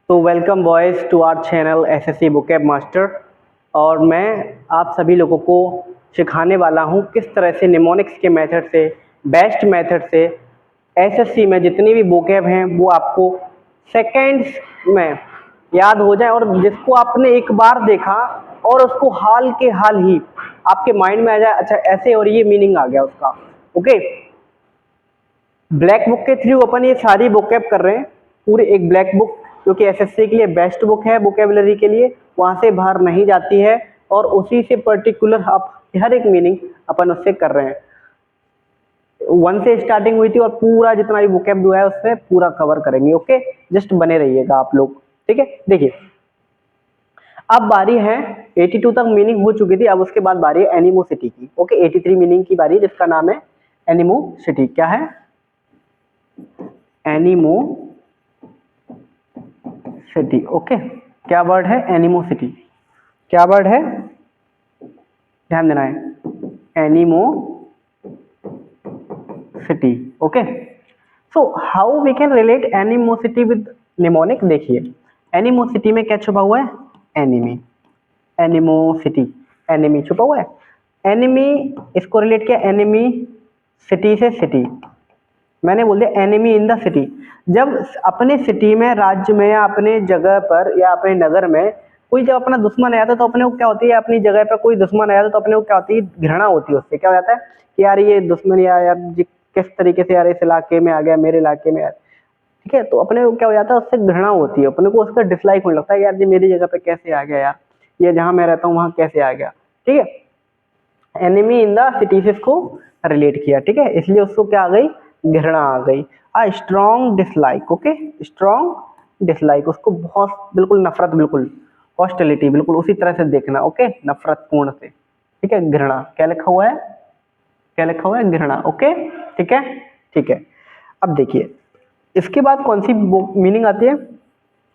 तो welcome boys to our channel SSC बुकैब master. और मैं आप सभी लोगों को सिखाने वाला हूं किस तरह से निमोनिक्स के मेथड से, बेस्ट मेथड से एसएससी में जितनी भी बुकैब हैं वो आपको सेकेंड्स में याद हो जाए, और जिसको आपने एक बार देखा और उसको हाल के हाल ही आपके माइंड में आ जाए, अच्छा ऐसे और ये मीनिंग आ गया उसका। ओके, ब्लैक बुक के थ्रू अपन ये सारी बुकैब कर रहे हैं, पूरी एक ब्लैक बुक, क्योंकि एसएससी के लिए बेस्ट बुक है वोकेबलरी के लिए, वहां से बाहर नहीं जाती है और उसी से पर्टिकुलर आप हर एक मीनिंग अपन उससे कर रहे हैं। 1 से स्टार्टिंग हुई थी और पूरा जितना भी वोकेब हुआ है उससे पूरा कवर करेंगे। ओके, जस्ट बने रहिएगा आप लोग, ठीक है। देखिए, अब बारी है 82 तक मीनिंग हो चुकी थी, अब उसके बाद बारी है एनिमोसिटी की। ओके, 83 मीनिंग की बारी, जिसका नाम है एनिमोसिटी। क्या है? एनिमोसिटी। ओके, क्या वर्ड है? एनिमोसिटी। क्या वर्ड है? ध्यान देना है, animosity. Okay, so how we can relate animosity with mnemonic. देखिए, एनिमोसिटी में क्या छुपा हुआ है? एनिमी। एनिमोसिटी, एनिमी छुपा हुआ है। एनिमी, इसको रिलेट किया एनिमी सिटी से। सिटी मैंने बोल दिया एनिमी इन द सिटी। जब अपने सिटी में, राज्य में, या अपने जगह पर या अपने नगर में कोई जब अपना दुश्मन आया था तो अपने को क्या होती है, अपनी जगह पर कोई दुश्मन आया था तो अपने को क्या होती है? घृणा होती है उससे। क्या हो जाता है कि यार ये दुश्मन, यार किस तरीके से यार इस इलाके में आ गया, मेरे इलाके में यार, ठीक है। तो अपने को क्या हो जाता है? उससे घृणा होती है, अपने को उसका डिसलाइक होने लगता है, यार ये मेरी जगह पे कैसे आ गया, यार ये जहां मैं रहता हूँ वहां कैसे आ गया, ठीक है। एनिमी इन द सिटी से इसको रिलेट किया, ठीक है, इसलिए उसको क्या आ गई? घृणा आ गई। A strong dislike. Okay, strong dislike, उसको बहुत, बिल्कुल नफरत, बिल्कुल हॉस्टिलिटी, बिल्कुल उसी तरह से देखना। ओके, नफरत पूर्ण से, ठीक है। घृणा क्या लिखा हुआ है? क्या लिखा हुआ है? घृणा। ओके, ठीक है, ठीक है। अब देखिए, इसके बाद कौन सी मीनिंग आती है?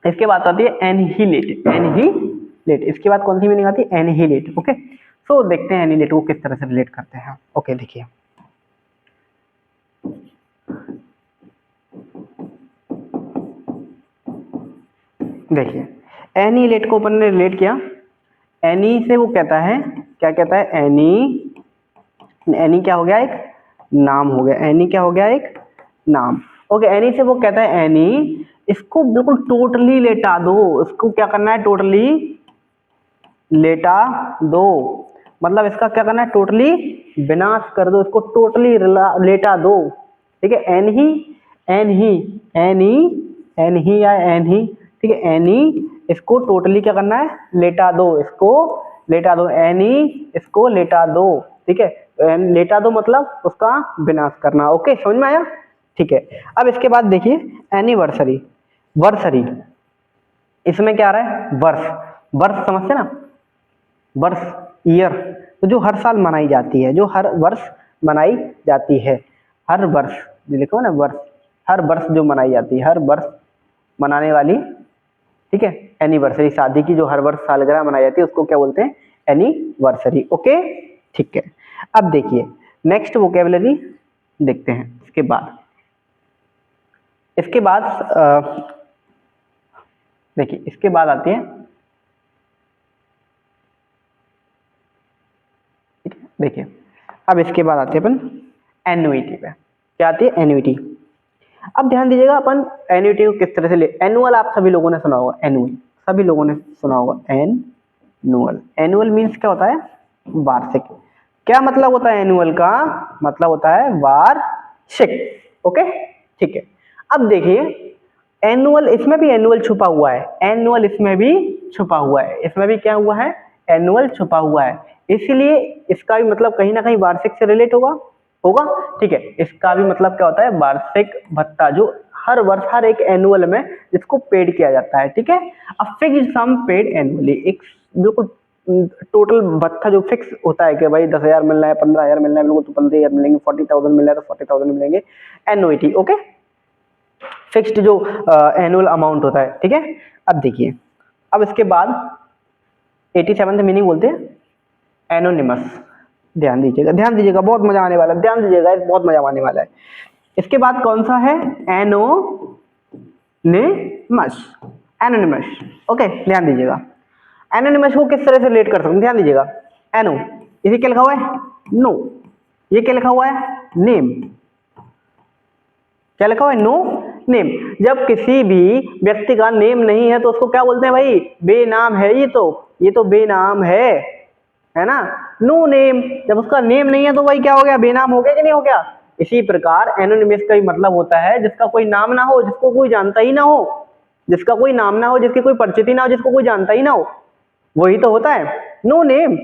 इसके बाद आती है एनहिलेट। एनहिलेट, इसके बाद कौन सी मीनिंग आती है? एनहिलेट। ओके, सो देखते हैं एनहिलेट को किस तरह से रिलेट करते हैं। ओके, देखिए, देखिए एनहिलेट को अपन ने रिलेट किया एनी से। वो कहता है, क्या कहता है? एनी, एनी क्या हो गया? एक नाम हो गया। एनी क्या हो गया? एक नाम। ओके, एनी से वो कहता है एनी, इसको बिल्कुल टोटली लेटा दो। इसको क्या करना है? टोटली लेटा दो। मतलब इसका क्या करना है? टोटली विनाश कर दो, इसको टोटली लेटा दो, ठीक है। एन ही, एन ही, एनी, एन ही या एन ही, ठीक है। एनी, इसको टोटली क्या करना है? लेटा दो, इसको लेटा दो। एनी, इसको लेटा दो, ठीक है। लेटा दो मतलब उसका विनाश करना। ओके, समझ में आया? ठीक है। अब इसके बाद देखिए एनिवर्सरी। वर्सरी, इसमें क्या आ रहा है? वर्ष। वर्ष समझते ना? वर्ष, ईयर, तो जो हर साल मनाई जाती है, जो हर वर्ष मनाई जाती है, हर वर्ष, जो लिखो ना वर्ष, हर वर्ष जो मनाई जाती है, हर वर्ष मनाने वाली, ठीक है। एनिवर्सरी, शादी की जो हर वर्ष सालगिरह मनाई जाती है उसको क्या बोलते हैं? एनिवर्सरी। ओके, ठीक है। अब देखिए नेक्स्ट वोकेबलरी देखते हैं। इसके बाद, इसके बाद देखिए, इसके बाद आती है, देखिए, अब इसके बाद आते हैं अपन एन्युइटी पे। क्या आती है? एन्युइटी। अब ध्यान दीजिएगा, अपन एन्युइटी को किस तरह से ले, एनुअल आप सभी लोगों ने सुना होगा, एनुअल सभी लोगों ने सुना होगा। एनुअल, एनुअल मीन्स क्या होता है? वार्षिक। क्या मतलब होता है एनुअल का? मतलब होता है वार्षिक। ओके, ठीक है। अब देखिए एनुअल, इसमें भी एनुअल छुपा हुआ है, एनुअल इसमें भी छुपा हुआ है, इसमें भी क्या हुआ है? एनुअल छुपा हुआ है, इसीलिए इसका भी मतलब कहीं ना कहीं वार्षिक से रिलेट होगा, होगा, ठीक है। इसका भी मतलब क्या होता है? वार्षिक भत्ता, जो हर वर्ष, हर एक एनुअल में जिसको पेड किया जाता है, ठीक है। अब फिक्स सम पेड एनुअली, एक बिल्कुल टोटल भत्ता जो फिक्स होता है कि भाई 10,000 मिल रहा है, 15,000 मिल रहा है, बिल्कुल तो 15,000 मिलेंगे, 40,000 मिल रहा है तो 40,000 मिलेंगे, एनुइटी। ओके, फिक्स्ड जो एनुअल अमाउंट होता है, ठीक है। अब देखिए, अब इसके बाद 87 मीनिंग बोलते हैं एनोनिमस। ध्यान दीजिएगा, ध्यान दीजिएगा, बहुत मजा आने वाला है, ध्यान दीजिएगा, बहुत मजा आने वाला है। इसके बाद कौन सा है? एनोनिमस। एनोनिमस। ओके, ध्यान दीजिएगा, एनोनिमस को किस तरह से रिलेट कर सकते हैं, ध्यान दीजिएगा। एनो, इसे क्या लिखा हुआ है, नो, ये क्या लिखा हुआ है, नेम, क्या लिखा हुआ है, नो नेम। जब किसी भी व्यक्ति का नेम नहीं है तो उसको क्या बोलते हैं भाई, बेनाम है, ये तो बेनाम है ना, नो नेम। जब उसका नेम नहीं है तो भाई क्या हो गया, बेनाम हो गया कि नहीं हो गया। इसी प्रकार एनोनिमस का भी मतलब होता है जिसका कोई नाम ना हो, जिसको कोई जानता ही ना हो, जिसका कोई नाम ना हो, जिसकी कोई परिचिति ना हो, जिसको कोई जानता ही ना हो, वही तो होता है नो नेम।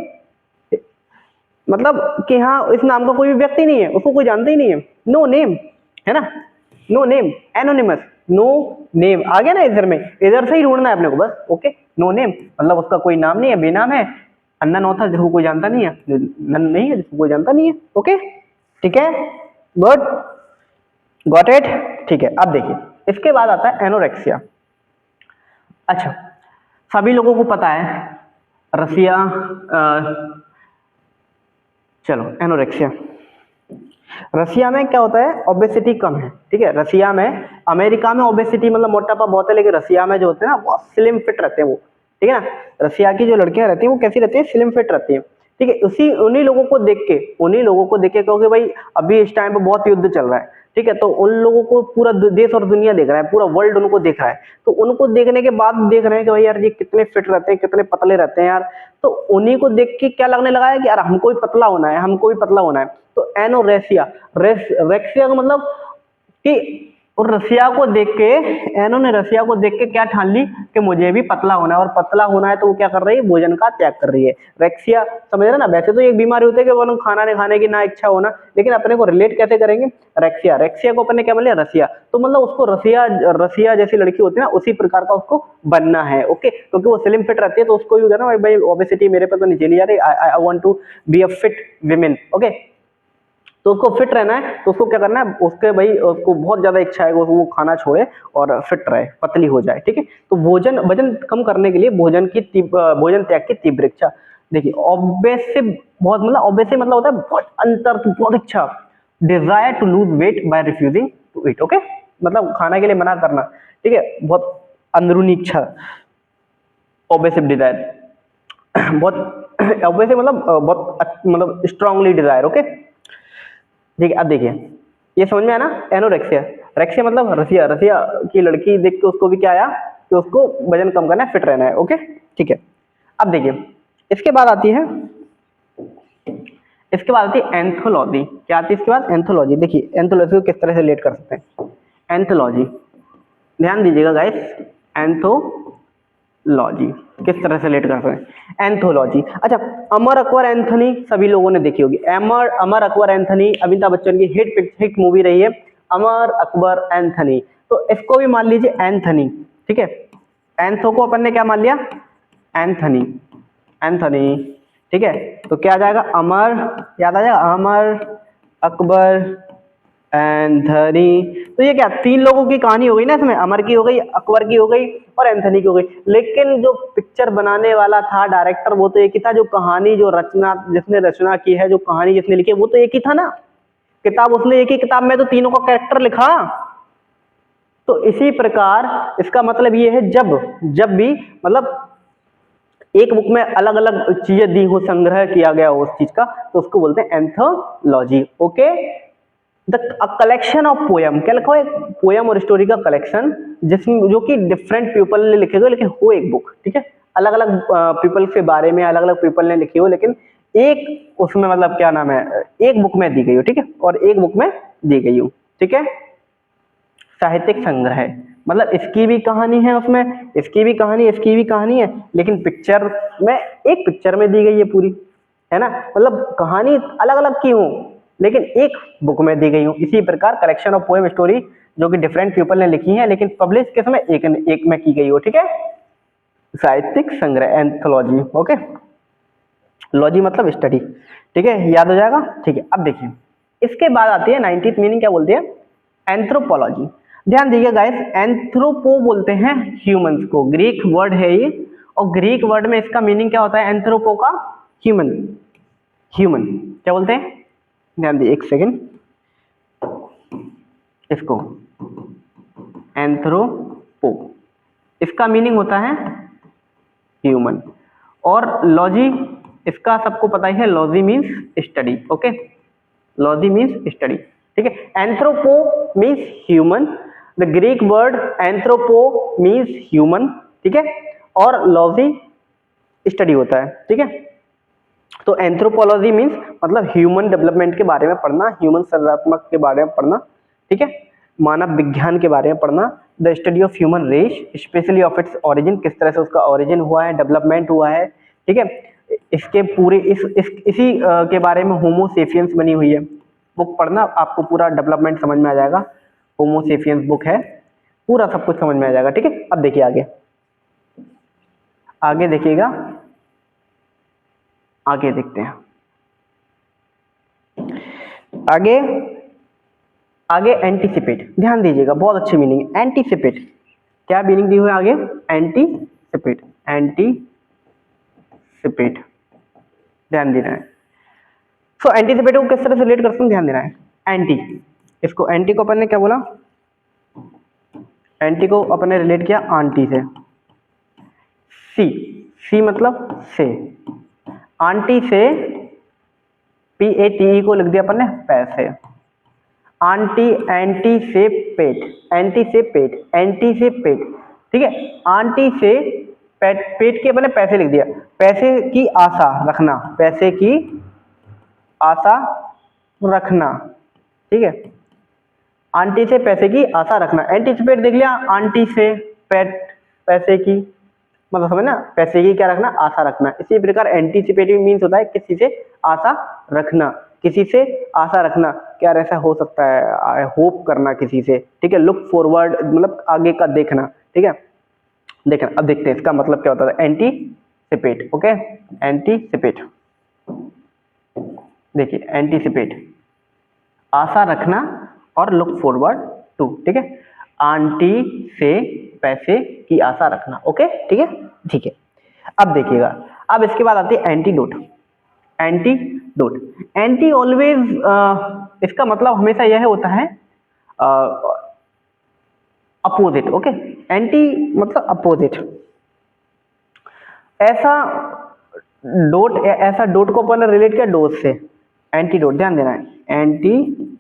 मतलब कि हाँ, इस नाम का कोई भी व्यक्ति नहीं है, उसको कोई जानता ही नहीं है, नो नेम, है ना, no name, anonymous, no name आ गया ना, इधर से ही ढूंढना है अपने को बस। ओके, नो नेम मतलब उसका कोई नाम नहीं है, बेनाम है, अननोन ऑथर जिसको कोई जानता नहीं है, नन नहीं है जिसको कोई जानता नहीं है। ओके, ठीक है, गुड, गॉट इट, ठीक है। अब देखिए इसके बाद आता है एनोरेक्सिया। अच्छा, सभी लोगों को पता है रसिया, चलो एनोरेक्सिया, रसिया में क्या होता है, ओबेसिटी कम है, ठीक है, रसिया में, अमेरिका में ओबेसिटी मतलब मोटापा बहुत है, लेकिन रसिया में जो होते हैं ना बहुत स्लिम फिट रहते हैं वो, ठीक है ना। रसिया की जो लड़कियां रहती हैं वो कैसी रहती है, स्लिम फिट रहती है, ठीक है। उसी उन्हीं लोगों को देख के, क्योंकि भाई अभी इस टाइम पे बहुत युद्ध चल रहा है, ठीक है, तो उन लोगों को पूरा देश और दुनिया देख रहा है, पूरा वर्ल्ड उनको देख रहा है, तो उनको देखने के बाद देख रहे हैं कि भाई यार ये कितने फिट रहते हैं, कितने पतले रहते हैं यार, तो उन्हीं को देख के क्या लगने लगा है कि यार हमको भी पतला होना है, हमको भी पतला होना है। तो एनोरेसिया, रेक्सिया का मतलब कि, और रसिया को देख के, एनो ने रसिया को देख के क्या ठान ली कि मुझे भी पतला होना है, और पतला होना है तो वो क्या कर रही है, भोजन का त्याग कर रही है। रेक्सिया समझ रहे ना, वैसे तो एक बीमारी होती है कि वो खाना नहीं खाने की ना इच्छा होना, लेकिन अपने को रिलेट कैसे करेंगे, रेक्सिया, रेक्सिया को अपने क्या बोले, रसिया, तो मतलब उसको रसिया, रसिया जैसी लड़की होती है ना उसी प्रकार का उसको बनना है। ओके, क्योंकि वो स्लिम फिट रहती है तो उसको भी ना भाई ओबेसिटी मेरे पे तो नहीं झेली जा रही, I want to be a fit women. Okay, तो उसको फिट रहना है तो उसको क्या करना है, उसके भाई उसको बहुत ज्यादा इच्छा है वो खाना छोड़े और फिट रहे, पतली हो जाए, ठीक है। तो भोजन, वजन कम करने के लिए भोजन त्याग की तीव्र इच्छा। देखिए ऑब्सेसिव, बहुत मतलब ऑब्सेसिव मतलब होता है बहुत अंतर, बहुत इच्छा, desire to lose weight by refusing to eat. Okay, मतलब खाने के लिए मना करना, ठीक है, बहुत अंदरूनी इच्छा, ऑब्सेसिव डिजायर, बहुत ऑब्सेसिव मतलब बहुत मतलब स्ट्रांगली डिजायर। ओके, ठीक है। अब देखिए ये समझ में आया ना, एनोरेक्सिया, रेक्सिया मतलब रसिया, रसिया की लड़की देख के उसको भी क्या आया कि उसको वजन कम करना है, फिट रहना है। ओके, ठीक है। अब देखिए इसके बाद आती है, एंथोलॉजी। क्या आती है इसके बाद, एंथोलॉजी। देखिए एंथोलॉजी को किस तरह से रिलेट कर सकते हैं, एंथोलॉजी, ध्यान दीजिएगा गाइस, एंथोलॉजी किस तरह से रिलेट कर सकते हैं, एंथोलॉजी। अच्छा, अमर अकबर एंथनी सभी लोगों ने देखी होगी, अमर अकबर एंथनी अमिताभ बच्चन की हिट मूवी रही है अमर अकबर एंथनी, तो इसको भी मान लीजिए एंथनी, ठीक है। एंथो को अपन ने क्या मान लिया, एंथनी, एंथनी, ठीक है। तो क्या आ जाएगा, अमर, याद आ जाएगा, अमर अकबर एंथनी। तो ये क्या, तीन लोगों की कहानी हो गई ना इसमें, अमर की हो गई, अकबर की हो गई और एंथनी की हो गई, लेकिन जो पिक्चर बनाने वाला था डायरेक्टर वो तो एक ही था, जो कहानी जो रचना जिसने रचना की है, जो कहानी जिसने लिखी है वो तो एक ही था ना, किताब उसने एक ही किताब में तो तीनों का कैरेक्टर लिखा। तो इसी प्रकार इसका मतलब ये है, जब भी मतलब एक बुक में अलग अलग चीजें दी हो, संग्रह किया गया हो उस चीज का, तो उसको बोलते हैं anthology. Okay, collection of poem, क्या लिखा है, पोयम और स्टोरी का कलेक्शन, जिसमें जो कि डिफरेंट पीपल ने लिखे गए, लेकिन हो एक बुक, ठीक है, अलग अलग पीपल के बारे में अलग अलग पीपल ने लिखी हो, लेकिन एक उसमें मतलब क्या नाम है, एक बुक में दी गई हो, ठीक है, और एक बुक में दी गई हो, ठीक है। साहित्यिक संग्रह है, मतलब इसकी भी कहानी है उसमें, इसकी भी कहानी, इसकी भी कहानी है, लेकिन पिक्चर में, एक पिक्चर में दी गई है पूरी, है ना, मतलब कहानी अलग अलग की हो लेकिन एक बुक में दी गई हो। इसी प्रकार कलेक्शन ऑफ पोएम स्टोरी जो कि डिफरेंट पीपल ने लिखी है, लेकिन पब्लिश किस में, एक में की गई हो, ठीक है, साहित्यिक संग्रह, एंथोलॉजी। ओके, लॉजी मतलब स्टडी, ठीक है, याद हो जाएगा, ठीक है। अब देखिए इसके बाद आती है 19th मीनिंग, क्या बोलते हैं, एंथ्रोपोलॉजी। ध्यान दीजिए गाइस, एंथ्रोपो बोलते हैं ह्यूमंस को, ग्रीक वर्ड है ये, और ग्रीक वर्ड में इसका मीनिंग क्या होता है, एंथ्रोपो का ह्यूमन, ह्यूमन क्या बोलते हैं, ध्यान दीजिए एक सेकेंड, इसको एंथ्रोपो, इसका मीनिंग होता है ह्यूमन। और लॉजी, इसका सबको पता ही है, logy means study. Okay, logy means study, ठीक है। Anthropo means human, the Greek word anthropo means human, ठीक है। और लॉजी स्टडी होता है, ठीक है। तो एंथ्रोपोलॉजी मीन्स मतलब ह्यूमन डेवलपमेंट के बारे में पढ़ना, ह्यूमन सर्वनात्मक के बारे में पढ़ना, ठीक है, मानव विज्ञान के बारे में पढ़ना। The study of human race specially of its origin, किस तरह से उसका ओरिजिन हुआ है, डेवलपमेंट हुआ है, ठीक है। इसके पूरे इसी के बारे में होमो सेपियंस बनी हुई है, बुक पढ़ना, आपको पूरा डेवलपमेंट समझ में आ जाएगा। होमो सेपियंस बुक है, पूरा सब कुछ समझ में आ जाएगा, ठीक है। अब देखिए आगे, आगे देखिएगा, आगे देखते हैं। आगे आगे एंटीसिपेट, ध्यान दीजिएगा, बहुत अच्छी मीनिंग है एंटीसिपेट। क्या मीनिंग दी हुई है आगे? एंटीसिपेट, एंटीसिपेट, ध्यान देना है। सो एंटीसिपेट को किस तरह से रिलेट करते हैं, ध्यान देना है। एंटी, इसको एंटी को अपन ने क्या बोला? एंटी को अपन ने रिलेट किया आंटी से। सी, सी मतलब से, आंटी से PATE को लिख दिया अपन ने पैसे। आंटी, एंटी से पेट, एंटी से पेट, एंटी से पेट, ठीक है। आंटी से पेट, पेट के अपन ने पैसे लिख दिया, पैसे की आशा रखना, पैसे की आशा रखना, ठीक है। आंटी से पैसे की आशा रखना, एंटीसिपेट देख लिया, आंटी से पेट, पैसे की मतलब समझ ना, पैसे की क्या रखना? आशा रखना। इसी प्रकार एंटीसिपेटिव मीन्स होता है किसी से आशा रखना, किसी से आशा रखना, क्या ऐसा हो सकता है, होप करना किसी से, ठीक है। लुक फॉरवर्ड मतलब आगे का देखना, ठीक है, देखना। अब देखते हैं इसका मतलब क्या होता है एंटीसिपेट। ओके, एंटीसिपेट, देखिए एंटीसिपेट, आशा रखना और लुक फॉरवर्ड टू, ठीक है। आंटी से पैसे की आशा रखना, ओके, ठीक है, ठीक है। अब देखिएगा, अब इसके बाद आती है एंटीडोट। एंटीडोट, एंटी ऑलवेज, इसका मतलब हमेशा यह होता है अपोजिट। ओके, एंटी मतलब अपोजिट। ऐसा डोट, ऐसा डोट को अपन ने रिलेट किया डोज से, एंटीडोट, ध्यान देना है, एंटी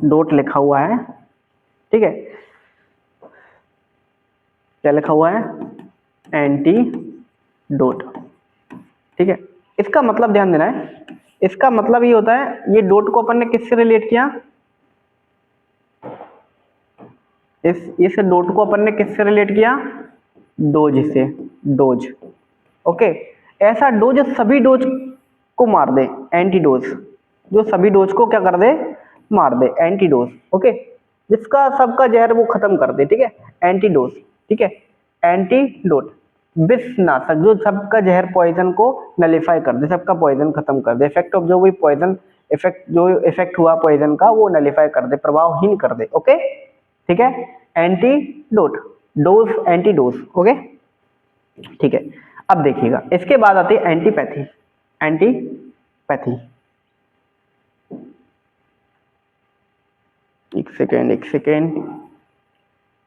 डोट लिखा हुआ है, ठीक है। क्या लिखा हुआ है? एंटीडोट, ठीक है। इसका मतलब ध्यान देना है, इसका मतलब ये होता है, ये डोट को अपन ने किससे रिलेट किया? इस डोट को अपन ने किससे रिलेट किया? डोज से, डोज। ओके, ऐसा डोज सभी डोज को मार दे, एंटीडोज, जो सभी डोज को क्या कर दे? मार दे, एंटीडोज। ओके, जिसका सबका जहर वो खत्म कर दे, ठीक है, एंटीडोज, ठीक है। एंटीडोट, विषनाशक, जो सबका जहर पॉइजन को नलिफाई कर दे, सबका पॉइजन खत्म कर दे, इफेक्ट ऑफ जो भी पॉइजन इफेक्ट, जो इफेक्ट हुआ पॉइजन का वो नलिफाई कर दे, प्रभावहीन कर दे। ओके, ठीक है, एंटीडोट, डोज, एंटीडोज। ओके, ठीक है। अब देखिएगा, इसके बाद आती है एंटीपैथी। एंटीपैथी, एक सेकेंड, एक सेकेंड,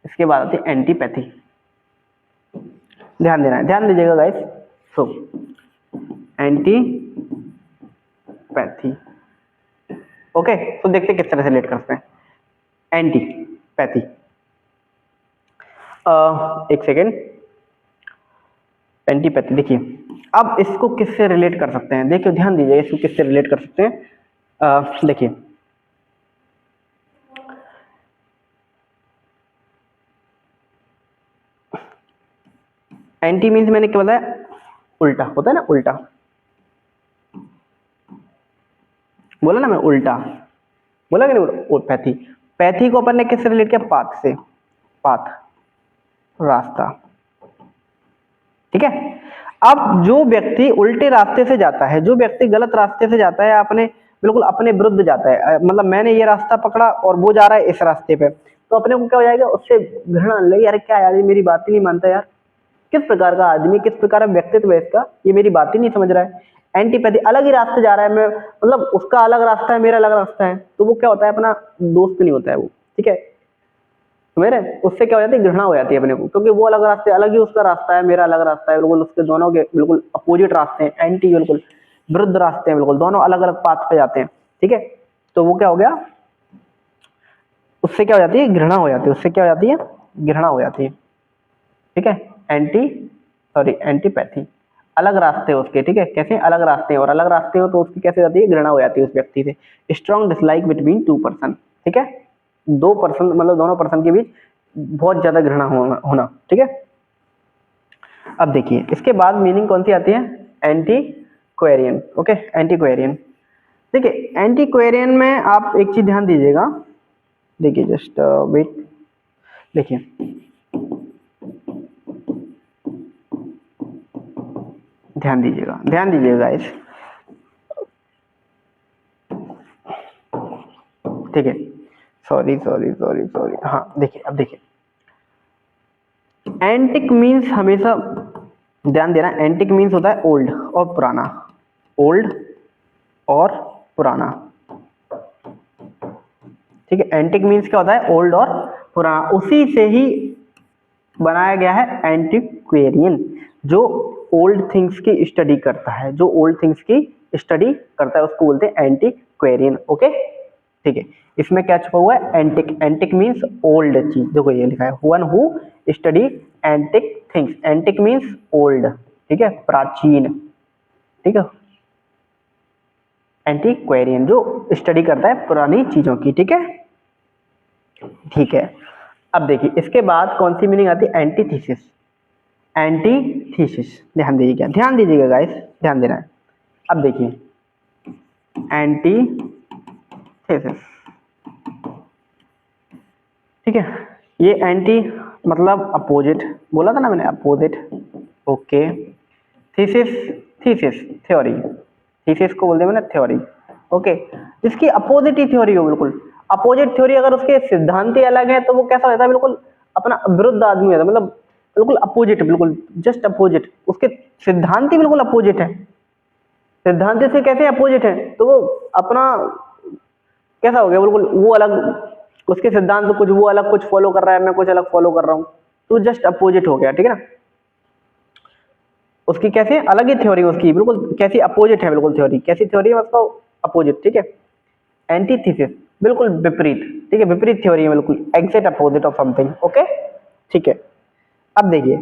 इसके बाद आती है एंटीपैथी। ध्यान देना है, ध्यान दीजिएगा गाइस। सो एंटीपैथी, ओके, तो देखते किस तरह से रिलेट करते हैं एंटीपैथी। एक सेकेंड, एंटीपैथी देखिए, अब इसको किससे रिलेट कर सकते हैं? देखिए ध्यान दीजिए, इसको किससे रिलेट कर सकते हैं? देखिए, एंटी मीन्स मैंने क्या बताया? उल्टा होता है ना, उल्टा बोला ना मैं, उल्टा बोला कि नहीं? पैथी, पैथी को अपन ने किससे रिलेट किया? पाथ से, पाथ, रास्ता, ठीक है। अब जो व्यक्ति उल्टे रास्ते से जाता है, जो व्यक्ति गलत रास्ते से जाता है, अपने बिल्कुल अपने विरुद्ध जाता है, मतलब मैंने ये रास्ता पकड़ा और वो जा रहा है इस रास्ते पे, तो अपने को क्या हो जाएगा? उससे घृणा लगे, यार क्या यार, ये मेरी बात ही नहीं मानता यार, किस प्रकार का आदमी, किस प्रकार का व्यक्तित्व है इसका, ये मेरी बात ही नहीं समझ रहा है। एंटीपैथी, अलग ही रास्ते जा रहा है, मैं मतलब उसका अलग रास्ता है, मेरा अलग रास्ता है, तो वो क्या होता है? अपना दोस्त नहीं होता है वो, ठीक है। समझ रहे हैं? उससे क्या हो जाती है, घृणा हो जाती है अपने को, क्योंकि वो अलग रास्ते, अलग ही उसका रास्ता है, मेरा अलग रास्ता है, बिल्कुल उसके दोनों के बिल्कुल अपोजिट रास्ते हैं, एंटी बिल्कुल विरुद्ध रास्ते हैं, बिल्कुल दोनों अलग अलग पाथ पे जाते हैं, ठीक है। तो वो क्या हो गया, उससे क्या हो जाती है, घृणा हो जाती है, उससे क्या हो जाती है, घृणा हो जाती है, ठीक है। एंटीपैथी, अलग रास्ते हैं उसके, ठीक है। कैसे अलग रास्ते हैं, और अलग रास्ते हो तो उसकी कैसे जाती है, घृणा हो जाती है उस व्यक्ति से। Strong dislike between two person, ठीक है, दो पर्सन मतलब दोनों पर्सन के बीच बहुत ज्यादा घृणा होना, ठीक है। अब देखिए इसके बाद मीनिंग कौन सी आती है, एंटी क्वेरियन, ओके, एंटी क्वेरियन। देखिए एंटी क्वेरियन में आप एक चीज ध्यान दीजिएगा, देखिए जस्ट वेट, देखिए ध्यान दीजिएगा, ध्यान दीजिएगा इस, ठीक है, सॉरी सॉरी सॉरी सॉरी, हाँ देखिए अब देखिए, एंटिक मीन्स हमेशा ध्यान देना, एंटिक मीन्स होता है ओल्ड और पुराना, ओल्ड और पुराना, ठीक है। एंटिक मीन्स क्या होता है, ओल्ड और पुराना, उसी से ही बनाया गया है एंटिक्वेरियन, जो ओल्ड थिंग्स की स्टडी करता है, जो ओल्ड थिंग्स की स्टडी करता है उसको बोलते हैं एंटिक्वेरियन, ओके, ठीक है। इसमें क्या छुपा हुआ है, एंटिक, एंटिक मीन्स ओल्ड चीज, देखो ये लिखा है, one who study antique things, antique means old, ठीक है, प्राचीन, ठीक है, एंटिक्वेरियन जो स्टडी करता है पुरानी चीजों की, ठीक है, ठीक है। अब देखिए इसके बाद कौन सी मीनिंग आती है, एंटीथीसिस, एंटीथीसिस, ध्यान दीजिएगा, ध्यान दीजिएगा गाइस, ध्यान देना है। अब देखिए एंटीथीसिस, ठीक है, ये एंटी मतलब अपोजिट, बोला था ना मैंने, opposite, okay. Thesis, thesis theory, thesis को बोलते हैं मैंने थ्योरी, ओके, जिसकी अपोजिट ही थ्योरी हो, बिल्कुल अपोजिट थ्योरी, अगर उसके सिद्धांत ही अलग है तो वो कैसा होता है, बिल्कुल अपना विरुद्ध आदमी होता है, मतलब बिल्कुल अपोजिट, बिल्कुल जस्ट अपोजिट, उसके सिद्धांत ही बिल्कुल अपोजिट है, सिद्धांत से कैसे अपोजिट है, तो वो अपना कैसा हो गया, बिल्कुल वो अलग, उसके सिद्धांत कुछ वो अलग कुछ फॉलो कर रहा है, मैं कुछ अलग फॉलो कर रहा हूँ, तो जस्ट अपोजिट हो गया, ठीक है ना। उसकी कैसे अलग ही थ्योरी, उसकी बिल्कुल कैसी अपोजिट है, बिल्कुल थ्योरी कैसी थ्योरी है उसका, अपोजिट, ठीक है। एंटीथीसिस बिल्कुल विपरीत, ठीक है, विपरीत थ्योरी है, बिल्कुल exact opposite of something, okay, ठीक है। अब देखिए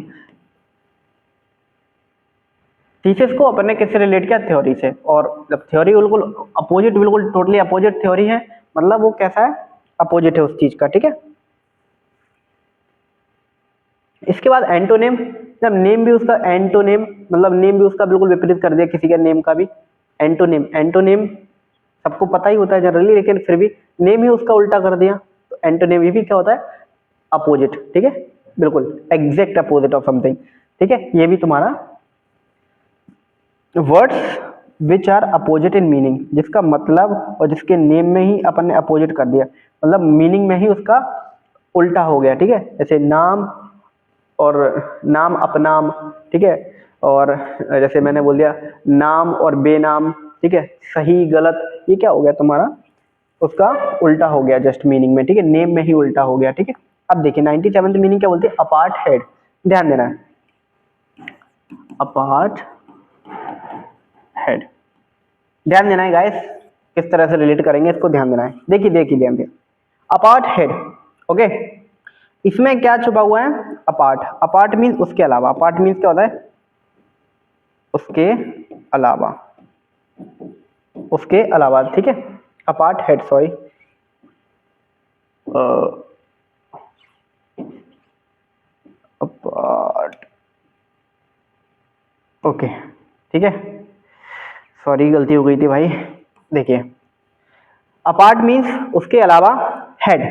थीसिस को अपन ने किससे रिलेट किया, थ्योरी से, और जब थ्योरी बिल्कुल अपोजिट, बिल्कुल टोटली अपोजिट थ्योरी है, मतलब वो कैसा है, अपोजिट है उस चीज का, ठीक है। इसके बाद एंटोनेम, जब नेम भी उसका एंटोनेम, मतलब नेम भी उसका बिल्कुल विपरीत कर दिया किसी के नेम का भी, एंटोनेम, एंटोनेम सबको पता ही होता है जनरली, लेकिन फिर भी नेम ही उसका उल्टा कर दिया, तो एंटोनेम ये भी क्या होता है, अपोजिट, ठीक है, बिल्कुल एग्जैक्ट अपोजिट ऑफ समथिंग, ठीक है। ये भी तुम्हारा words which are opposite in meaning, जिसका मतलब और जिसके नेम में ही अपन ने अपोजिट कर दिया, मतलब मीनिंग में ही उसका उल्टा हो गया, ठीक है। जैसे नाम और नाम अपनाम, ठीक है, और जैसे मैंने बोल दिया नाम और बेनाम, ठीक है, सही गलत, ये क्या हो गया तुम्हारा, उसका उल्टा हो गया जस्ट मीनिंग में, ठीक है, नेम में ही उल्टा हो गया, ठीक है। अब देखिए 97th मीनिंग क्या बोलते हैं, अपार्ट हेड, ध्यान देना है, अपार्ट हेड, ध्यान देना है गाइस, किस तरह से रिलेट करेंगे इसको, ध्यान देना है, देखिए देखिए ध्यान देना, अपार्ट हेड, ओके, इसमें क्या छुपा हुआ है, अपार्ट, अपार्ट मीन्स उसके अलावा, अपार्ट मीन्स क्या होता है, उसके अलावा, उसके अलावा, ठीक है, apart head, sorry, apart, okay, ठीक है, सॉरी गलती हो गई थी भाई। देखिए अपार्ट मीन्स उसके अलावा, हेड,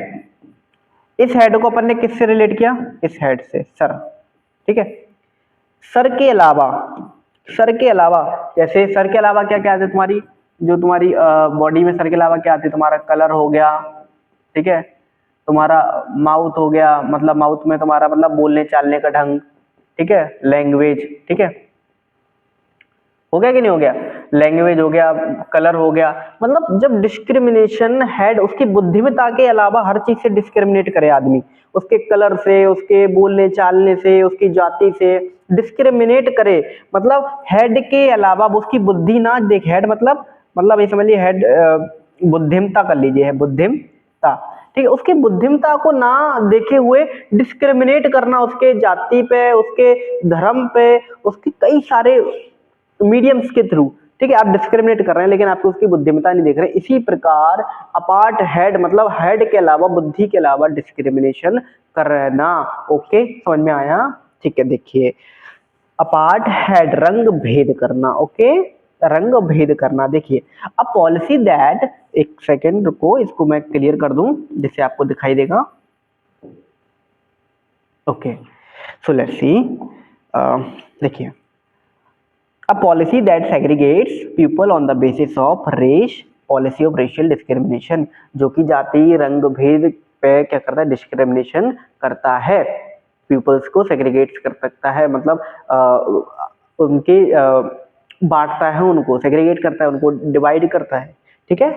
इस हेड को अपन ने किससे रिलेट किया, इस हेड से, सर, ठीक है, सर के अलावा, सर के अलावा, जैसे सर के अलावा क्या क्या आते तुम्हारी, जो तुम्हारी बॉडी में सर के अलावा क्या आती है, तुम्हारा कलर हो गया, ठीक है, तुम्हारा माउथ हो गया, मतलब माउथ में तुम्हारा मतलब बोलने चालने का ढंग, ठीक है, लैंग्वेज, ठीक है, हो गया कि नहीं हो गया, लैंग्वेज हो गया, कलर हो गया, मतलब जब डिस्क्रिमिनेशन हेड उसकी बुद्धिमत्ता के अलावा हर चीज से डिस्क्रिमिनेट करे आदमी, उसके कलर से, उसके बोलने चालने से, उसकी जाति से डिस्क्रिमिनेट करे, मतलब हेड के अलावा उसकी बुद्धि ना देख, हेड मतलब ये समझ लीजिए हेड बुद्धिमता कर लीजिए, है बुद्धिमता, ठीक है, उसकी बुद्धिमता को ना देखे हुए डिस्क्रिमिनेट करना उसके जाति पे, उसके धर्म पे, उसके कई सारे मीडियम्स के थ्रू, ठीक है, आप डिस्क्रिमिनेट कर रहे हैं लेकिन आपको उसकी बुद्धिमत्ता नहीं देख रहे। इसी प्रकार अपार्ट हेड मतलब हेड के अलावा, बुद्धि के अलावा डिस्क्रिमिनेशन करना। ओके, समझ में आया? ठीक है, देखिए अपार्ट हेड रंग भेद करना। ओके, रंग भेद करना। देखिए अ पॉलिसी दैट, एक सेकेंड रुको, इसको मैं क्लियर कर दूं जिससे आपको दिखाई देगा। ओके, सो लेट्स सी, देखिए a policy that segregates people on the basis of race, policy of racial discrimination, जो कि जाति रंग भेद पे क्या करता है, डिस्क्रिमिनेशन करता है, पीपल्स को सेग्रीगेट कर सकता है, मतलब उनके बांटता है, उनको सेग्रीगेट करता है, उनको डिवाइड करता है, ठीक है,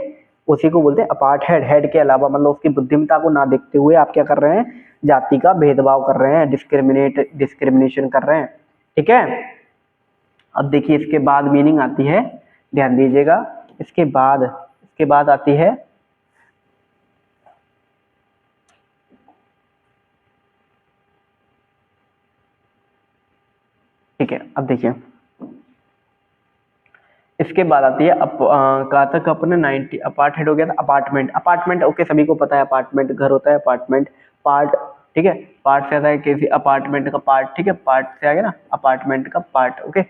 उसी को बोलते हैं अपार्ट हेड। हेड के अलावा मतलब उसकी बुद्धिमत्ता को ना देखते हुए आप क्या कर रहे हैं, जाति का भेदभाव कर रहे हैं, डिस्क्रिमिनेशन कर रहे हैं, ठीक है। अब देखिए इसके बाद मीनिंग आती है, ध्यान दीजिएगा, इसके बाद आती है, ठीक है, अब देखिए इसके बाद आती है कहा तक अपने 90 अपार्ट हेड हो गया था, अपार्टमेंट। ओके, सभी को पता है अपार्टमेंट घर होता है, अपार्टमेंट पार्ट, ठीक है, पार्ट से आता है किसी अपार्टमेंट का पार्ट, ठीक है, पार्ट से आ गया ना अपार्टमेंट का पार्ट। ओके,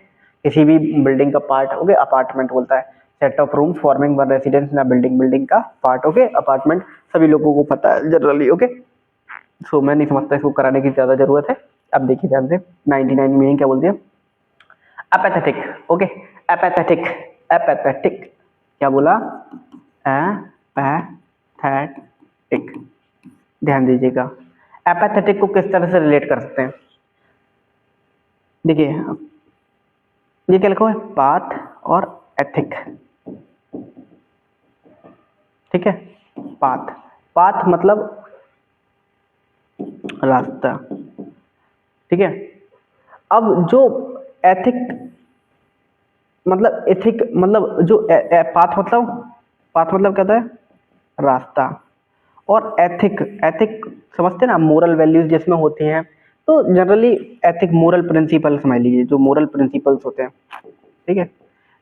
किसी भी बिल्डिंग का पार्ट, ओके, अपार्टमेंट बोलता है। Set of rooms forming one residence ना बिल्डिंग का पार्ट। ओके, अपार्टमेंट सभी लोगों को पता है जनरली। ओके, सो मैं नहीं समझता इसको कराने की ज्यादा जरूरत है। अब देखिए ध्यान से 99 मीनिंग क्या बोलती है, एपैथेटिक। ओके, एपैथेटिक, एपैथेटिक क्या बोला, एपैथेटिक, ध्यान दीजिएगा। एपैथेटिक को किस तरह से रिलेट कर सकते हैं, देखिए ये क्या लिखा हुआ है, पाथ और एथिक, ठीक है, पाथ मतलब रास्ता, ठीक है। अब जो एथिक मतलब एथिक मतलब जो पाथ मतलब क्या होता है, रास्ता, और एथिक समझते हैं ना, मोरल वैल्यूज जिसमें होती हैं, तो जनरली एथिक मोरल प्रिंसिपल समझ लीजिए, जो मोरल प्रिंसिपल्स होते हैं, ठीक है।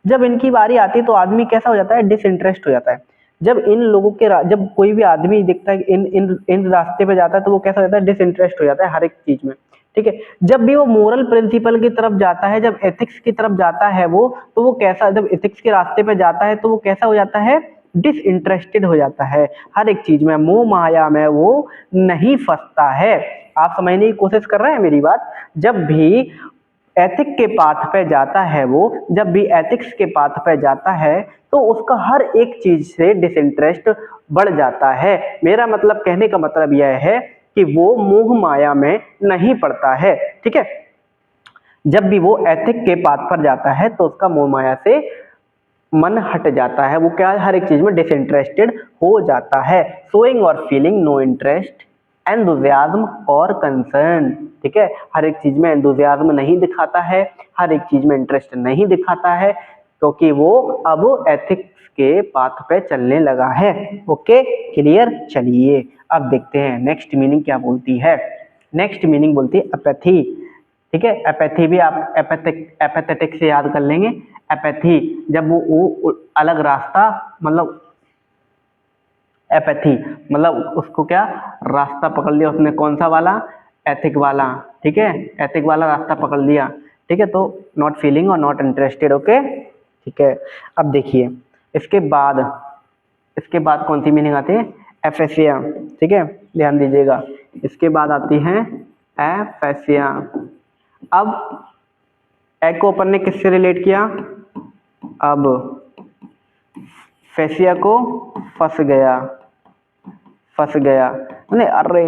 जब इनकी बारी आती है तो आदमी कैसा हो जाता है, डिसइंटरेस्ट हो जाता है। जब इन लोगों के जब कोई भी आदमी दिखता है इन इन इन रास्ते पे जाता है तो वो कैसा हो जाता है, डिसइंटरेस्ट हो जाता है हर एक चीज में, ठीक है। जब भी वो मोरल प्रिंसिपल की तरफ जाता है, जब एथिक्स की तरफ जाता है वो, तो वो कैसा, जब एथिक्स के रास्ते पे जाता है तो वो कैसा हो जाता है, डिसइंटरेस्टेड हो जाता है हर एक चीज में, मोह माया में वो नहीं फंसता है। आप समझने की कोशिश कर रहे हैं मेरी बात? जब भी एथिक के पाथ पे जाता है वो, जब भी एथिक्स के पाथ पे जाता है तो उसका हर एक चीज से डिसइंटरेस्ट बढ़ जाता है। मेरा मतलब कहने का मतलब यह है कि वो मोह माया में नहीं पड़ता है, ठीक है। जब भी वो एथिक के पाथ पर जाता है तो उसका मोह माया से मन हट जाता है, वो क्या हर एक चीज में डिसइंटरेस्टेड हो जाता है। शोइंग और फीलिंग नो इंटरेस्ट, एंथुसियाज्म और कंसर्न, ठीक है, हर एक चीज में एंथुसियाज्म नहीं दिखाता है, हर एक चीज में इंटरेस्ट नहीं दिखाता है, क्योंकि वो अब एथिक्स के पाथ पे चलने लगा है। Okay, clear? चलिए अब देखते हैं नेक्स्ट मीनिंग क्या बोलती है। नेक्स्ट मीनिंग बोलती है अपैथी, ठीक है। अपैथी भी आप एपैथेटिक से याद कर लेंगे। एपैथी जब वो अलग रास्ता, मतलब एपैथी मतलब उसको क्या, रास्ता पकड़ लिया उसने, कौन सा वाला, एथिक वाला, ठीक है, एथिक वाला रास्ता पकड़ लिया, ठीक है, तो नॉट फीलिंग और नॉट इंटरेस्टेड। ओके, ठीक है। अब देखिए इसके बाद कौन सी मीनिंग आती है, एफेसिया, ठीक है, ध्यान दीजिएगा। इसके बाद आती है एफेसिया। अब ए को अपन ने किससे रिलेट किया, अब फेसिया को फंस गया नहीं, अरे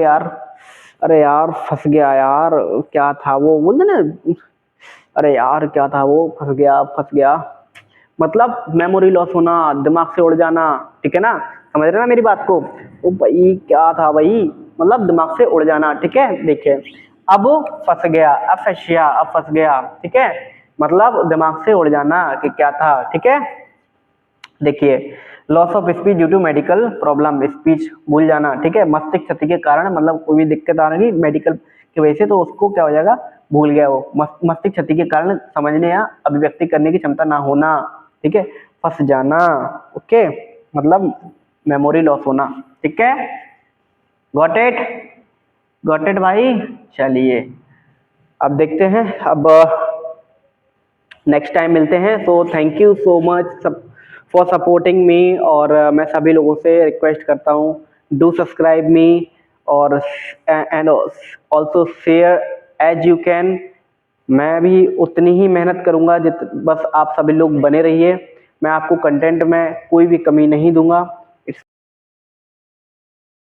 यार फंस गया यार, क्या था वो बोलते ना, अरे यार क्या था वो, फंस गया मतलब मेमोरी लॉस होना, दिमाग से उड़ जाना, ठीक है ना, समझ रहे ना मेरी बात को। ओ भाई क्या था भाई, मतलब दिमाग से उड़ जाना, ठीक है। देखिए अब फंस गया, अब फंसिया, अब फंस गया, ठीक है, मतलब दिमाग से उड़ जाना कि क्या था, ठीक है। देखिए loss of speech due to medical problem, speech भूल जाना, ठीक है, मस्तिष्क क्षति के कारण, मतलब कोई भी दिक्कत आ रही मेडिकल की वजह से, तो उसको क्या हो जाएगा, भूल गया वो, मस्तिष्क क्षति के कारण समझने या अभिव्यक्ति करने की क्षमता ना होना, ठीक है, फंस जाना, ओके, मतलब मेमोरी लॉस होना, ठीक है। गॉट इट, गॉट इट भाई। चलिए अब देखते हैं, अब नेक्स्ट टाइम मिलते हैं। So thank you so much for supporting me, और मैं सभी लोगों से रिक्वेस्ट करता हूँ, डू सब्सक्राइब मी, और and also share as you can. मैं भी उतनी ही मेहनत करूँगा बस आप सभी लोग बने रहिए, मैं आपको कंटेंट में कोई भी कमी नहीं दूंगा।